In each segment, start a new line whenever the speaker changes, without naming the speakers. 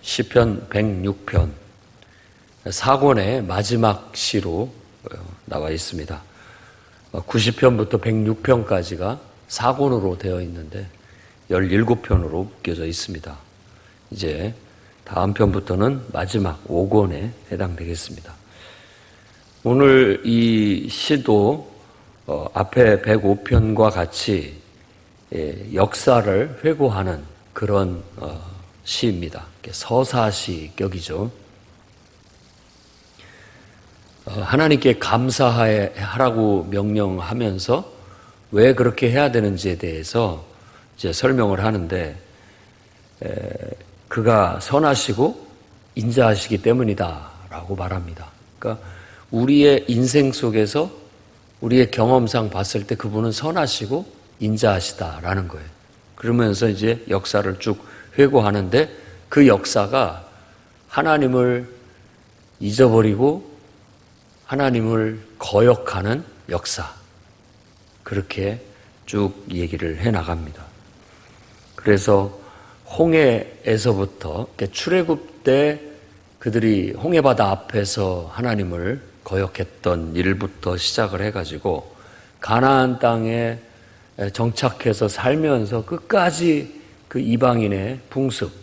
시편 106편 사권의 마지막 시로 나와 있습니다. 90편부터 106편까지가 사권으로 되어 있는데 17편으로 묶여져 있습니다. 이제 다음 편부터는 마지막 5권에 해당되겠습니다. 오늘 이 시도 앞에 105편과 같이 역사를 회고하는 그런 시입니다. 서사시격이죠. 하나님께 감사하라고 명령하면서 왜 그렇게 해야 되는지에 대해서 이제 설명을 하는데, 그가 선하시고 인자하시기 때문이다라고 말합니다. 그러니까 우리의 인생 속에서 우리의 경험상 봤을 때 그분은 선하시고 인자하시다라는 거예요. 그러면서 이제 역사를 쭉 회고하는데, 그 역사가 하나님을 잊어버리고 하나님을 거역하는 역사, 그렇게 쭉 얘기를 해나갑니다. 그래서 홍해에서부터 출애굽 때 그들이 홍해바다 앞에서 하나님을 거역했던 일부터 시작을 해가지고 가나안 땅에 정착해서 살면서 끝까지 그 이방인의 풍습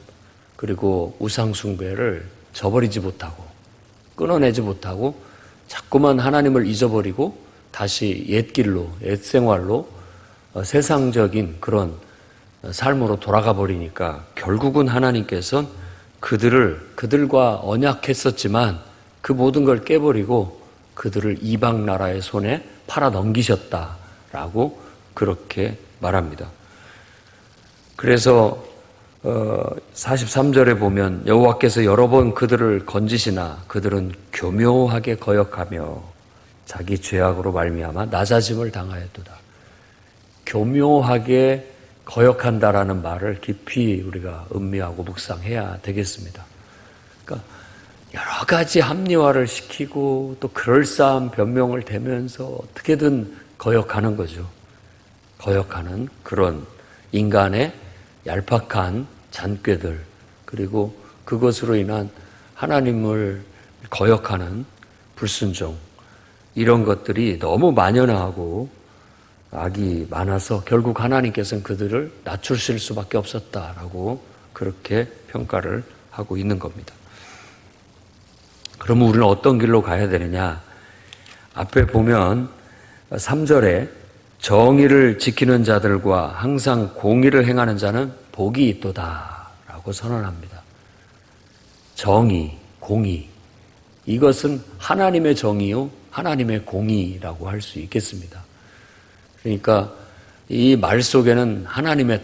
그리고 우상 숭배를 저버리지 못하고 끊어내지 못하고 자꾸만 하나님을 잊어버리고 다시 옛길로, 옛생활로 세상적인 그런 삶으로 돌아가 버리니까 결국은 하나님께서는 그들과 언약했었지만 그 모든 걸 깨버리고 그들을 이방 나라의 손에 팔아 넘기셨다라고 그렇게 말합니다. 그래서 43절에 보면 여호와께서 여러 번 그들을 건지시나 그들은 교묘하게 거역하며 자기 죄악으로 말미암아 낮아짐을 당하였도다. 교묘하게 거역한다라는 말을 깊이 우리가 음미하고 묵상해야 되겠습니다. 그러니까 여러 가지 합리화를 시키고 또 그럴싸한 변명을 대면서 어떻게든 거역하는 거죠. 거역하는 그런 인간의 얄팍한 잔꾀들, 그리고 그것으로 인한 하나님을 거역하는 불순종, 이런 것들이 너무 만연하고 악이 많아서 결국 하나님께서는 그들을 낮추실 수밖에 없었다라고 그렇게 평가를 하고 있는 겁니다. 그러면 우리는 어떤 길로 가야 되느냐? 앞에 보면 3절에 정의를 지키는 자들과 항상 공의를 행하는 자는 복이 있도다 라고 선언합니다. 정의, 공의, 이것은 하나님의 정의요 하나님의 공의라고 할 수 있겠습니다. 그러니까 이 말 속에는 하나님의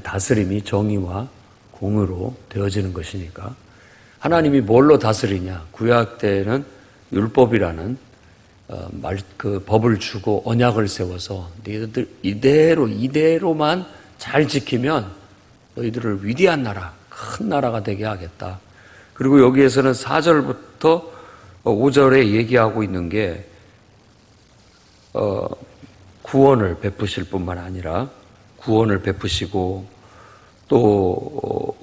다스림이 정의와 공의로 되어지는 것이니까, 하나님이 뭘로 다스리냐? 구약 때는 율법이라는 그 법을 주고 언약을 세워서 너희들 이대로만 잘 지키면 너희들을 위대한 나라, 큰 나라가 되게 하겠다. 그리고 여기에서는 4절부터 5절에 얘기하고 있는 게 구원을 베푸실 뿐만 아니라 구원을 베푸시고 또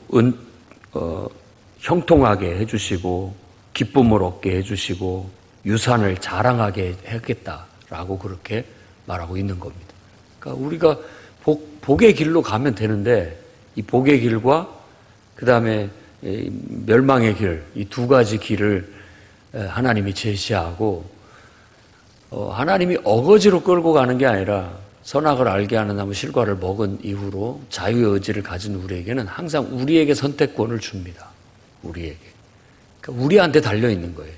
형통하게 해주시고 기쁨을 얻게 해주시고 유산을 자랑하게 하겠다라고 그렇게 말하고 있는 겁니다. 그러니까 우리가 복의 길로 가면 되는데, 이 복의 길과 그 다음에 멸망의 길, 이 두 가지 길을 하나님이 제시하고, 하나님이 어거지로 끌고 가는 게 아니라 선악을 알게 하는 나무 실과를 먹은 이후로 자유의 의지를 가진 우리에게는 항상 우리에게 선택권을 줍니다. 우리에게. 그러니까 우리한테 달려 있는 거예요.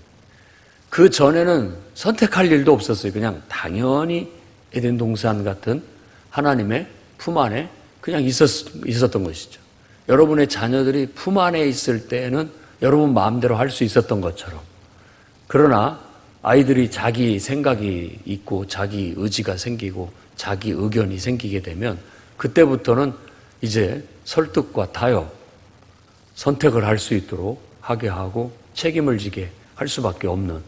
그 전에는 선택할 일도 없었어요. 그냥 당연히 에덴 동산 같은 하나님의 품 안에 그냥 있었던 것이죠. 여러분의 자녀들이 품 안에 있을 때에는 여러분 마음대로 할 수 있었던 것처럼, 그러나 아이들이 자기 생각이 있고 자기 의지가 생기고 자기 의견이 생기게 되면 그때부터는 이제 설득과 타협, 선택을 할 수 있도록 하게 하고 책임을 지게 할 수밖에 없는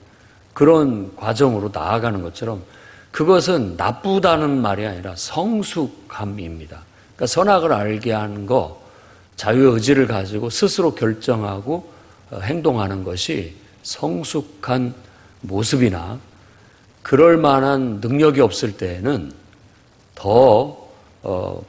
그런 과정으로 나아가는 것처럼, 그것은 나쁘다는 말이 아니라 성숙함입니다. 그러니까 선악을 알게 하는 거, 자유의 의지를 가지고 스스로 결정하고 행동하는 것이 성숙한 모습이나 그럴 만한 능력이 없을 때에는 더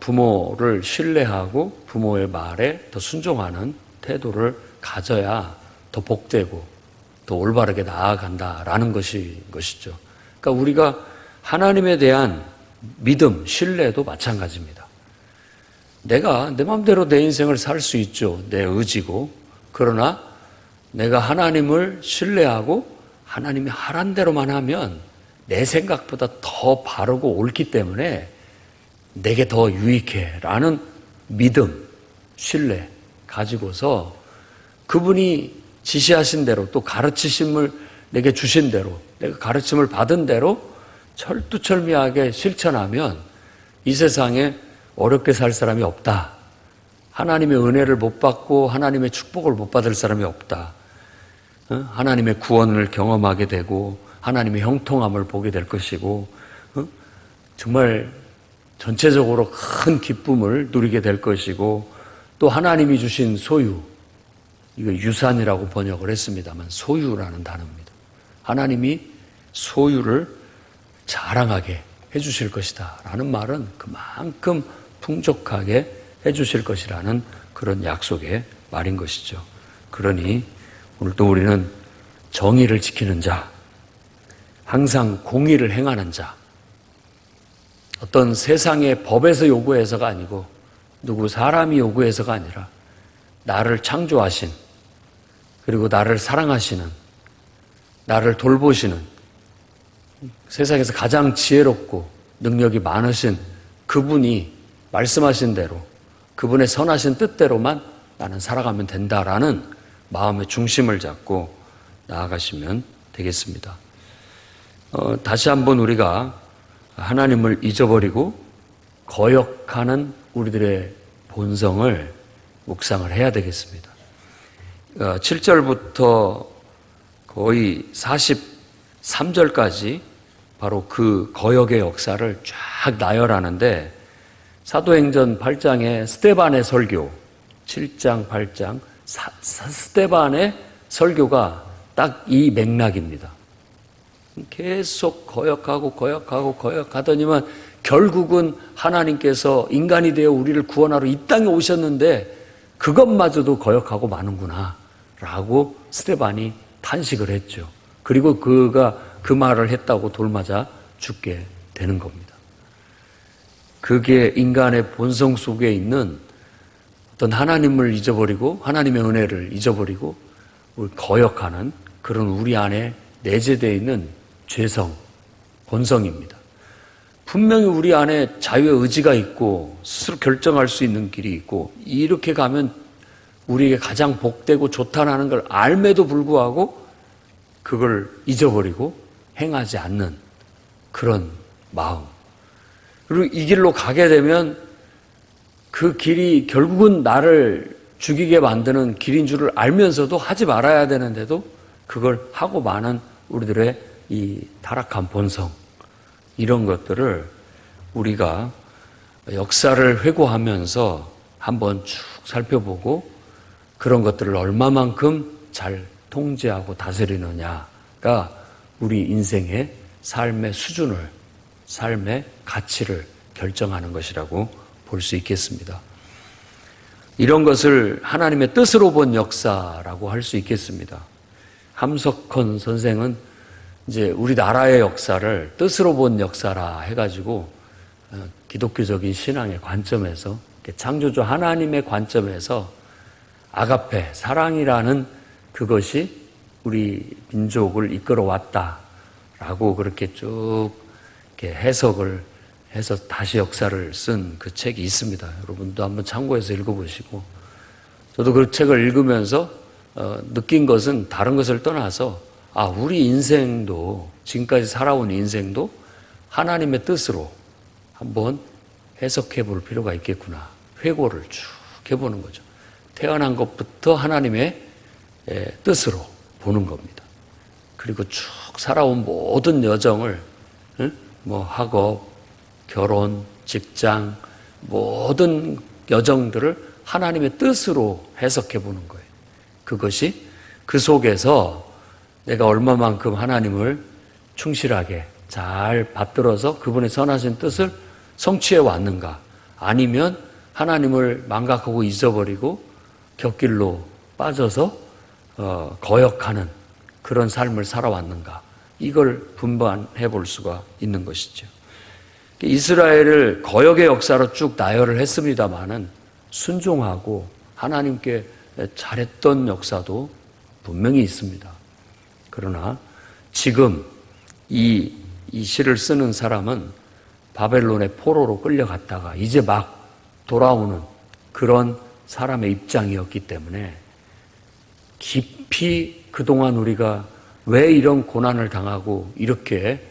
부모를 신뢰하고 부모의 말에 더 순종하는 태도를 가져야 더 복되고 더 올바르게 나아간다라는 것이죠. 그러니까 우리가 하나님에 대한 믿음, 신뢰도 마찬가지입니다. 내가 내 마음대로 내 인생을 살 수 있죠. 내 의지고. 그러나 내가 하나님을 신뢰하고 하나님이 하란 대로만 하면 내 생각보다 더 바르고 옳기 때문에 내게 더 유익해라는 믿음, 신뢰 가지고서 그분이 지시하신 대로 또 가르치심을 내게 주신 대로 내가 가르침을 받은 대로 철두철미하게 실천하면 이 세상에 어렵게 살 사람이 없다. 하나님의 은혜를 못 받고 하나님의 축복을 못 받을 사람이 없다. 하나님의 구원을 경험하게 되고 하나님의 형통함을 보게 될 것이고 정말 전체적으로 큰 기쁨을 누리게 될 것이고 또 하나님이 주신 소유, 이거 유산이라고 번역을 했습니다만 소유라는 단어입니다. 하나님이 소유를 자랑하게 해주실 것이다 라는 말은 그만큼 풍족하게 해주실 것이라는 그런 약속의 말인 것이죠. 그러니 오늘도 우리는 정의를 지키는 자, 항상 공의를 행하는 자, 어떤 세상의 법에서 요구해서가 아니고 누구 사람이 요구해서가 아니라 나를 창조하신 그리고 나를 사랑하시는 나를 돌보시는 세상에서 가장 지혜롭고 능력이 많으신 그분이 말씀하신 대로 그분의 선하신 뜻대로만 나는 살아가면 된다라는 마음의 중심을 잡고 나아가시면 되겠습니다. 다시 한번 우리가 하나님을 잊어버리고 거역하는 우리들의 본성을 묵상을 해야 되겠습니다. 7절부터 거의 43절까지 바로 그 거역의 역사를 쫙 나열하는데 사도행전 8장의 스데반의 설교, 7장, 8장, 스데반의 설교가 딱 이 맥락입니다. 계속 거역하더니만 결국은 하나님께서 인간이 되어 우리를 구원하러 이 땅에 오셨는데 그것마저도 거역하고 마는구나 라고 스데반이 탄식을 했죠. 그리고 그가 그 말을 했다고 돌맞아 죽게 되는 겁니다. 그게 인간의 본성 속에 있는 어떤 하나님을 잊어버리고 하나님의 은혜를 잊어버리고 거역하는 그런 우리 안에 내재되어 있는 죄성, 본성입니다. 분명히 우리 안에 자유의 의지가 있고 스스로 결정할 수 있는 길이 있고 이렇게 가면 우리에게 가장 복되고 좋다는 걸 알매도 불구하고 그걸 잊어버리고 행하지 않는 그런 마음. 그리고 이 길로 가게 되면 그 길이 결국은 나를 죽이게 만드는 길인 줄을 알면서도 하지 말아야 되는데도 그걸 하고 마는 우리들의 이 타락한 본성, 이런 것들을 우리가 역사를 회고하면서 한번 쭉 살펴보고 그런 것들을 얼마만큼 잘 통제하고 다스리느냐가 우리 인생의 삶의 수준을, 삶의 가치를 결정하는 것이라고 볼 수 있겠습니다. 이런 것을 하나님의 뜻으로 본 역사라고 할 수 있겠습니다. 함석헌 선생은 이제 우리나라의 역사를 뜻으로 본 역사라 해가지고 기독교적인 신앙의 관점에서 창조주 하나님의 관점에서 아가페, 사랑이라는 그것이 우리 민족을 이끌어 왔다라고 그렇게 쭉 이렇게 해석을 해서 다시 역사를 쓴 그 책이 있습니다. 여러분도 한번 참고해서 읽어보시고, 저도 그 책을 읽으면서 느낀 것은 다른 것을 떠나서 우리 인생도, 지금까지 살아온 인생도 하나님의 뜻으로 한번 해석해 볼 필요가 있겠구나. 회고를 쭉 해보는 거죠. 태어난 것부터 하나님의 뜻으로 보는 겁니다. 그리고 쭉 살아온 모든 여정을, 학업, 결혼, 직장, 모든 여정들을 하나님의 뜻으로 해석해 보는 거예요. 그것이 그 속에서 내가 얼마만큼 하나님을 충실하게 잘 받들어서 그분의 선하신 뜻을 성취해 왔는가, 아니면 하나님을 망각하고 잊어버리고 곁길로 빠져서 거역하는 그런 삶을 살아왔는가, 이걸 분반해 볼 수가 있는 것이죠. 이스라엘을 거역의 역사로 쭉 나열을 했습니다마는 순종하고 하나님께 잘했던 역사도 분명히 있습니다. 그러나 지금 이 시를 쓰는 사람은 바벨론의 포로로 끌려갔다가 이제 막 돌아오는 그런 사람의 입장이었기 때문에 깊이 그동안 우리가 왜 이런 고난을 당하고 이렇게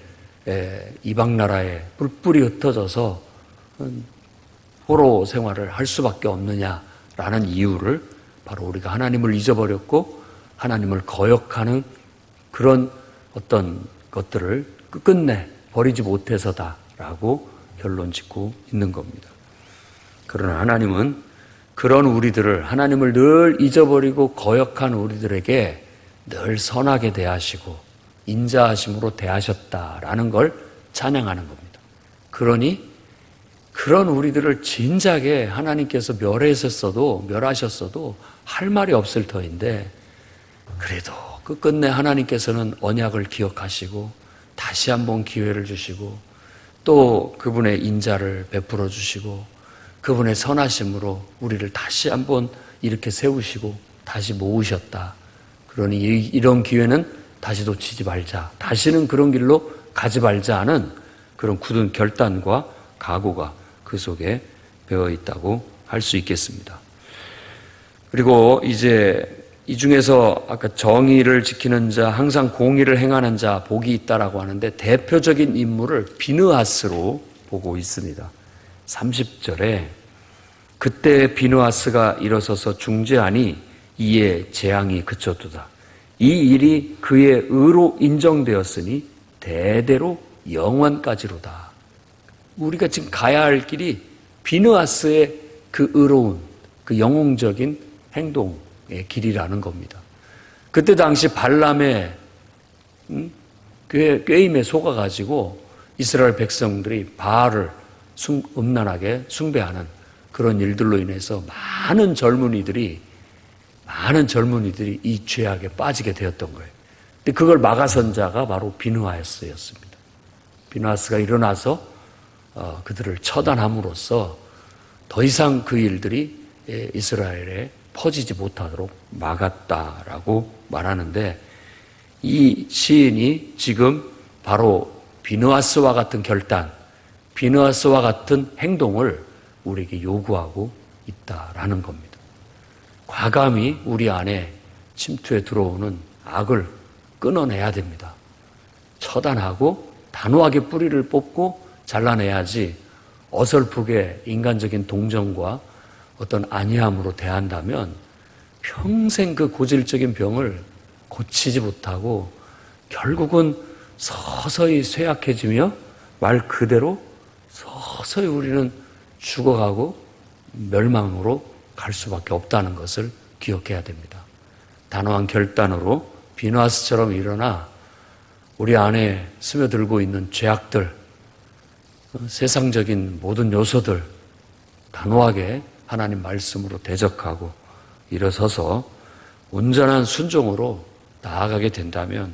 이방 나라에 뿔뿔이 흩어져서 포로 생활을 할 수밖에 없느냐라는 이유를 바로 우리가 하나님을 잊어버렸고 하나님을 거역하는 그런 어떤 것들을 끝끝내 버리지 못해서다라고 결론 짓고 있는 겁니다. 그러나 하나님은 그런 우리들을, 하나님을 늘 잊어버리고 거역한 우리들에게 늘 선하게 대하시고 인자하심으로 대하셨다라는 걸 찬양하는 겁니다. 그러니 그런 우리들을 진작에 하나님께서 멸하셨어도 할 말이 없을 터인데, 그래도 끝끝내 하나님께서는 언약을 기억하시고 다시 한번 기회를 주시고 또 그분의 인자를 베풀어 주시고 그분의 선하심으로 우리를 다시 한번 이렇게 세우시고 다시 모으셨다. 그러니 이런 기회는 다시 놓치지 말자, 다시는 그런 길로 가지 말자 하는 그런 굳은 결단과 각오가 그 속에 배어 있다고 할 수 있겠습니다. 그리고 이제 이 중에서 아까 정의를 지키는 자, 항상 공의를 행하는 자, 복이 있다라고 하는데 대표적인 인물을 비느하스로 보고 있습니다. 30절에 그때 비느하스가 일어서서 중재하니 이에 재앙이 그쳤도다. 이 일이 그의 의로 인정되었으니 대대로 영원까지로다. 우리가 지금 가야 할 길이 비느하스의 그 의로운, 그 영웅적인 행동의 길이라는 겁니다. 그때 당시 발람의 꾀임에 속아가지고 이스라엘 백성들이 바알을 음란하게 숭배하는 그런 일들로 인해서 많은 젊은이들이 이 죄악에 빠지게 되었던 거예요. 근데 그걸 막아선 자가 바로 비느하스였습니다. 비느하스가 일어나서 그들을 처단함으로써 더 이상 그 일들이 이스라엘에 퍼지지 못하도록 막았다라고 말하는데, 이 시인이 지금 바로 비느하스와 같은 결단, 비느하스와 같은 행동을 우리에게 요구하고 있다라는 겁니다. 과감히 우리 안에 침투해 들어오는 악을 끊어내야 됩니다. 처단하고 단호하게 뿌리를 뽑고 잘라내야지 어설프게 인간적인 동정과 어떤 안이함으로 대한다면 평생 그 고질적인 병을 고치지 못하고 결국은 서서히 쇠약해지며 말 그대로 서서히 우리는 죽어가고 멸망으로 갈 수밖에 없다는 것을 기억해야 됩니다. 단호한 결단으로 비느하스처럼 일어나 우리 안에 스며들고 있는 죄악들, 세상적인 모든 요소들 단호하게 하나님 말씀으로 대적하고 일어서서 온전한 순종으로 나아가게 된다면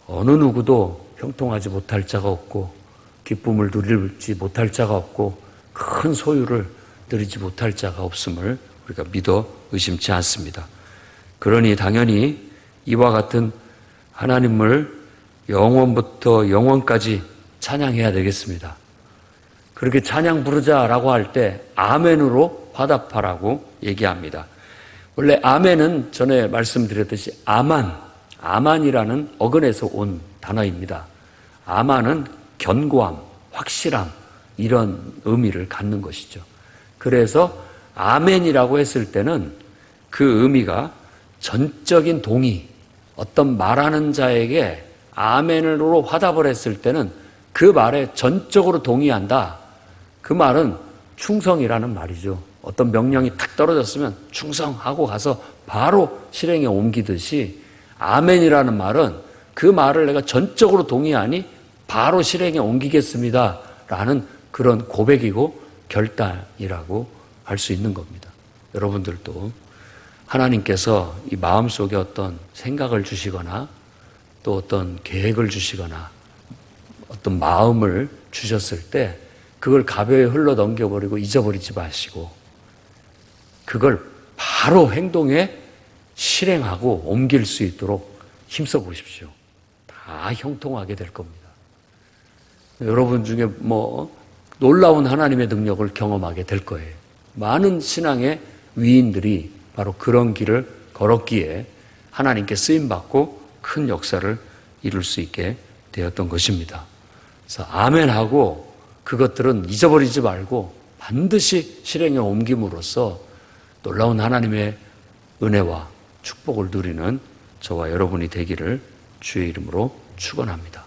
어느 누구도 형통하지 못할 자가 없고 기쁨을 누리지 못할 자가 없고 큰 소유를 누리지 못할 자가 없음을 우리가 믿어 의심치 않습니다. 그러니 당연히 이와 같은 하나님을 영원부터 영원까지 찬양해야 되겠습니다. 그렇게 찬양 부르자라고 할 때 아멘으로 화답하라고 얘기합니다. 원래 아멘은 전에 말씀드렸듯이 아만이라는 어근에서 온 단어입니다. 아만은 견고함, 확실함, 이런 의미를 갖는 것이죠. 그래서 아멘이라고 했을 때는 그 의미가 전적인 동의, 어떤 말하는 자에게 아멘으로 화답을 했을 때는 그 말에 전적으로 동의한다. 그 말은 충성이라는 말이죠. 어떤 명령이 탁 떨어졌으면 충성하고 가서 바로 실행에 옮기듯이 아멘이라는 말은 그 말을 내가 전적으로 동의하니 바로 실행에 옮기겠습니다 라는 그런 고백이고 결단이라고 할 수 있는 겁니다. 여러분들도 하나님께서 이 마음속에 어떤 생각을 주시거나 또 어떤 계획을 주시거나 어떤 마음을 주셨을 때 그걸 가벼이 흘러 넘겨버리고 잊어버리지 마시고 그걸 바로 행동에 실행하고 옮길 수 있도록 힘써 보십시오. 다 형통하게 될 겁니다. 여러분 중에 놀라운 하나님의 능력을 경험하게 될 거예요. 많은 신앙의 위인들이 바로 그런 길을 걸었기에 하나님께 쓰임받고 큰 역사를 이룰 수 있게 되었던 것입니다. 그래서 아멘하고 그것들은 잊어버리지 말고 반드시 실행에 옮김으로써 놀라운 하나님의 은혜와 축복을 누리는 저와 여러분이 되기를 주의 이름으로 축원합니다.